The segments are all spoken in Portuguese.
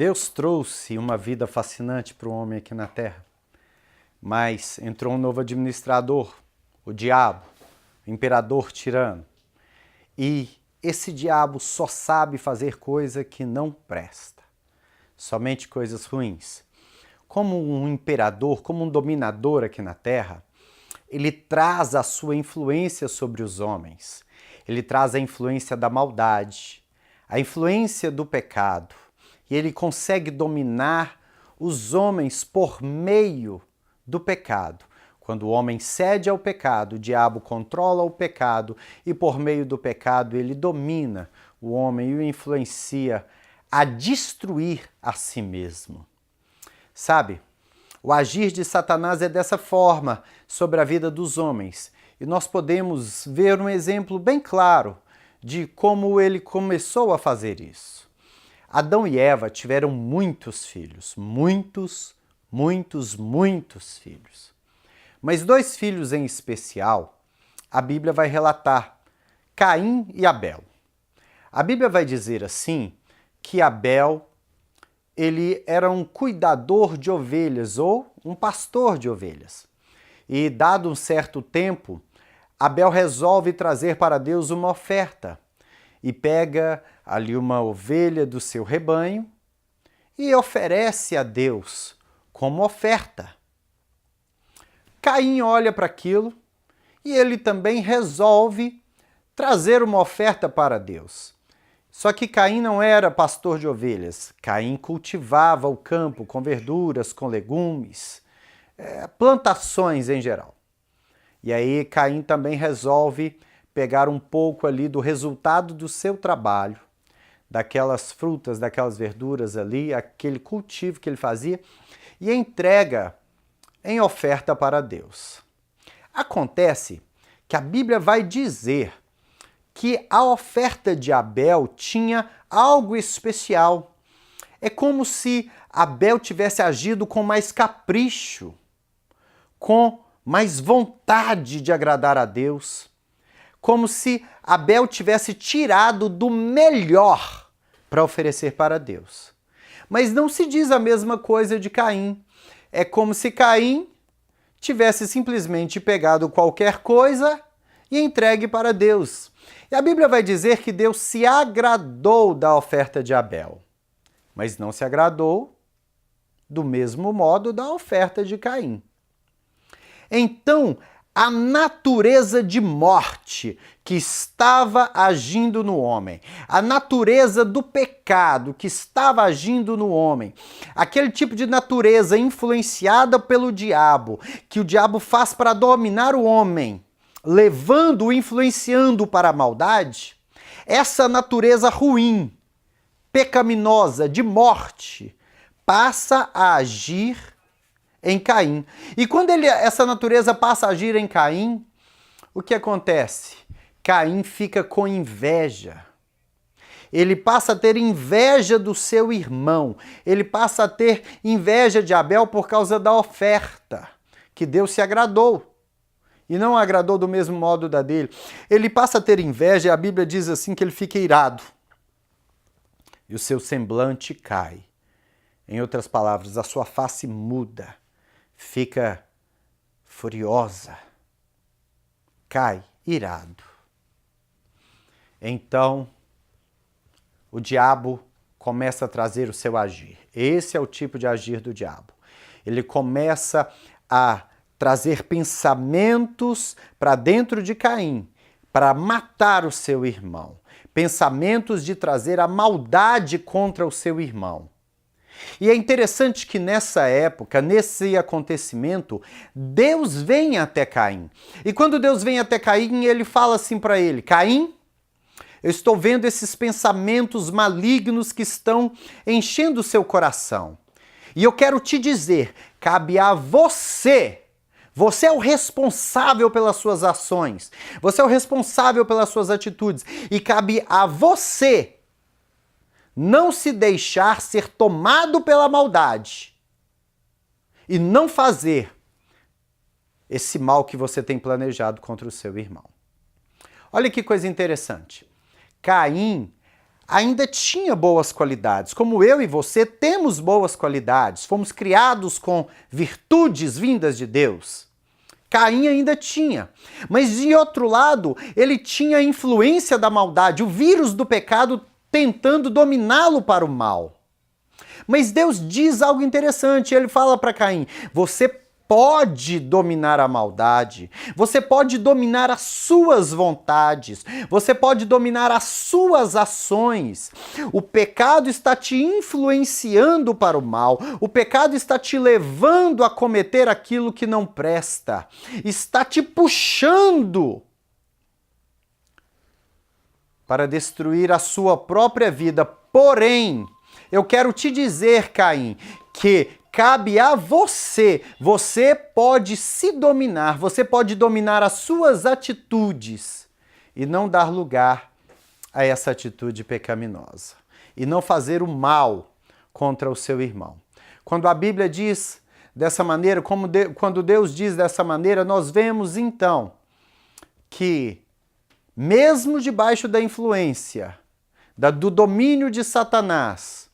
Deus trouxe uma vida fascinante para o homem aqui na Terra, mas entrou um novo administrador, o diabo, o imperador tirano. E esse diabo só sabe fazer coisa que não presta, somente coisas ruins. Como um imperador, como um dominador aqui na Terra, ele traz a sua influência sobre os homens. Ele traz a influência da maldade, a influência do pecado. E ele consegue dominar os homens por meio do pecado. Quando o homem cede ao pecado, o diabo controla o pecado e por meio do pecado ele domina o homem e o influencia a destruir a si mesmo. Sabe, o agir de Satanás é dessa forma sobre a vida dos homens. E nós podemos ver um exemplo bem claro de como ele começou a fazer isso. Adão e Eva tiveram muitos filhos, muitos filhos. Mas 2 filhos em especial, a Bíblia vai relatar, Caim e Abel. A Bíblia vai dizer assim, que Abel, ele era um cuidador de ovelhas ou um pastor de ovelhas. E dado um certo tempo, Abel resolve trazer para Deus uma oferta e pega ali uma ovelha do seu rebanho e oferece a Deus como oferta. Caim olha para aquilo e ele também resolve trazer uma oferta para Deus. Só que Caim não era pastor de ovelhas. Caim cultivava o campo com verduras, com legumes, plantações em geral. E aí Caim também resolve pegar um pouco ali do resultado do seu trabalho, daquelas frutas, daquelas verduras ali, aquele cultivo que ele fazia, e entrega em oferta para Deus. Acontece que a Bíblia vai dizer que a oferta de Abel tinha algo especial. É como se Abel tivesse agido com mais capricho, com mais vontade de agradar a Deus, como se Abel tivesse tirado do melhor para oferecer para Deus. Mas não se diz a mesma coisa de Caim. É como se Caim tivesse simplesmente pegado qualquer coisa e entregue para Deus. E a Bíblia vai dizer que Deus se agradou da oferta de Abel, mas não se agradou do mesmo modo da oferta de Caim. Então, a natureza de morte que estava agindo no homem, a natureza do pecado que estava agindo no homem, aquele tipo de natureza influenciada pelo diabo, que o diabo faz para dominar o homem, levando-o, influenciando para a maldade, essa natureza ruim, pecaminosa, de morte, passa a agir em Caim. E quando essa natureza passa a agir em Caim, o que acontece? Caim fica com inveja. Ele passa a ter inveja do seu irmão. Ele passa a ter inveja de Abel por causa da oferta, que Deus se agradou. E não agradou do mesmo modo da dele. Ele passa a ter inveja e a Bíblia diz assim que ele fica irado. E o seu semblante cai. Em outras palavras, a sua face muda. Fica furiosa, cai irado. Então, o diabo começa a trazer o seu agir. Esse é o tipo de agir do diabo. Ele começa a trazer pensamentos para dentro de Caim, para matar o seu irmão. Pensamentos de trazer a maldade contra o seu irmão. E é interessante que nessa época, nesse acontecimento, Deus vem até Caim. E quando Deus vem até Caim, ele fala assim para ele: Caim, eu estou vendo esses pensamentos malignos que estão enchendo o seu coração. E eu quero te dizer, cabe a você. Você é o responsável pelas suas ações. Você é o responsável pelas suas atitudes. E cabe a você não se deixar ser tomado pela maldade e não fazer esse mal que você tem planejado contra o seu irmão. Olha que coisa interessante. Caim ainda tinha boas qualidades, como eu e você temos boas qualidades, fomos criados com virtudes vindas de Deus. Caim ainda tinha, mas de outro lado, ele tinha a influência da maldade, o vírus do pecado tentando dominá-lo para o mal. Mas Deus diz algo interessante, ele fala para Caim: você pode dominar a maldade, você pode dominar as suas vontades, você pode dominar as suas ações. O pecado está te influenciando para o mal, o pecado está te levando a cometer aquilo que não presta, está te puxando para destruir a sua própria vida. Porém, eu quero te dizer, Caim, que cabe a você. Você pode se dominar, você pode dominar as suas atitudes e não dar lugar a essa atitude pecaminosa. E não fazer o mal contra o seu irmão. Quando a Bíblia diz dessa maneira, quando Deus diz dessa maneira, nós vemos então que, mesmo debaixo da influência, do domínio de Satanás,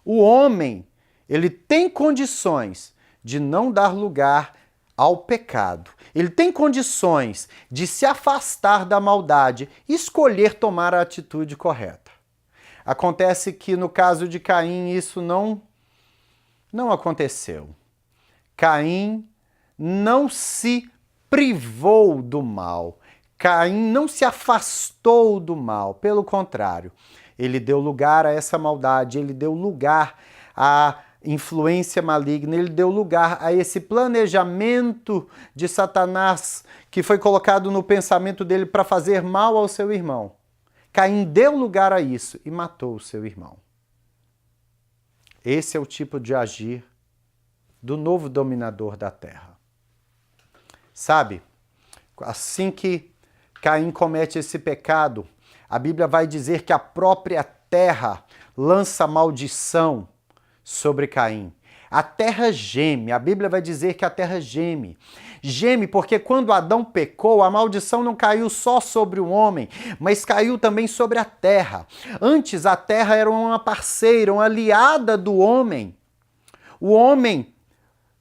o homem, ele tem condições de não dar lugar ao pecado. Ele tem condições de se afastar da maldade e escolher tomar a atitude correta. Acontece que no caso de Caim isso não aconteceu. Caim não se privou do mal. Caim não se afastou do mal. Pelo contrário, ele deu lugar a essa maldade, ele deu lugar a influência maligna, ele deu lugar a esse planejamento de Satanás que foi colocado no pensamento dele para fazer mal ao seu irmão. Caim deu lugar a isso e matou o seu irmão. Esse é o tipo de agir do novo dominador da terra. Sabe, assim que Caim comete esse pecado, a Bíblia vai dizer que a própria terra lança maldição sobre Caim. A terra geme, a Bíblia vai dizer que a terra geme. Geme porque quando Adão pecou, a maldição não caiu só sobre o homem, mas caiu também sobre a terra. Antes a terra era uma parceira, uma aliada do homem. O homem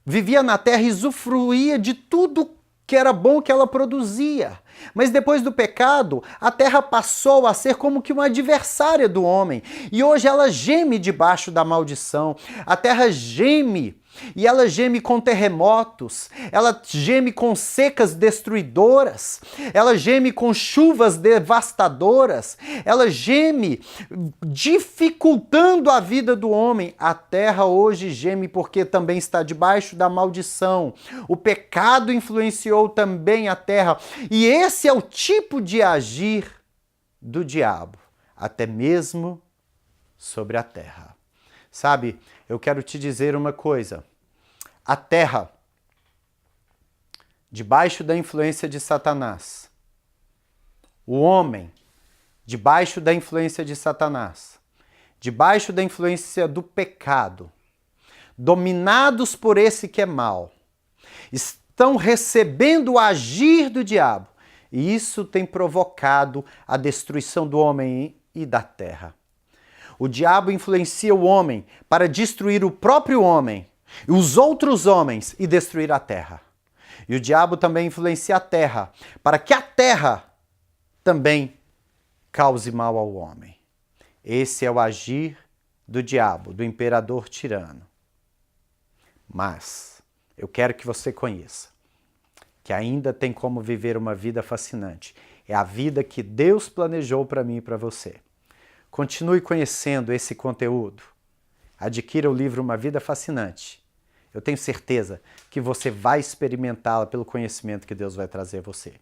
vivia na terra e usufruía de tudo que era bom que ela produzia. Mas depois do pecado, a terra passou a ser como que uma adversária do homem. E hoje ela geme debaixo da maldição. A terra geme. E ela geme com terremotos, ela geme com secas destruidoras, ela geme com chuvas devastadoras, ela geme dificultando a vida do homem. A terra hoje geme porque também está debaixo da maldição. O pecado influenciou também a terra. E esse é o tipo de agir do diabo, até mesmo sobre a terra. Sabe, eu quero te dizer uma coisa. A terra, debaixo da influência de Satanás, o homem, debaixo da influência de Satanás, debaixo da influência do pecado, dominados por esse que é mau, estão recebendo o agir do diabo. E isso tem provocado a destruição do homem e da terra. O diabo influencia o homem para destruir o próprio homem e os outros homens e destruir a terra. E o diabo também influencia a terra para que a terra também cause mal ao homem. Esse é o agir do diabo, do imperador tirano. Mas eu quero que você conheça que ainda tem como viver uma vida fascinante. É a vida que Deus planejou para mim e para você. Continue conhecendo esse conteúdo. Adquira o livro Uma Vida Fascinante. Eu tenho certeza que você vai experimentá-la pelo conhecimento que Deus vai trazer a você.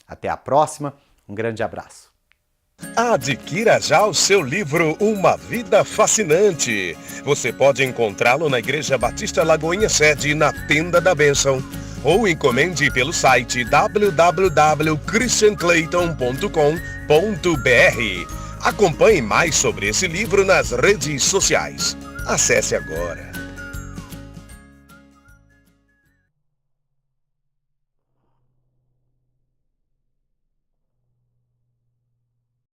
Até a próxima, um grande abraço. Adquira já o seu livro Uma Vida Fascinante. Você pode encontrá-lo na Igreja Batista Lagoinha Sede, na Tenda da Bênção, ou encomende pelo site www.christianclayton.com.br. Acompanhe mais sobre esse livro nas redes sociais. Acesse agora.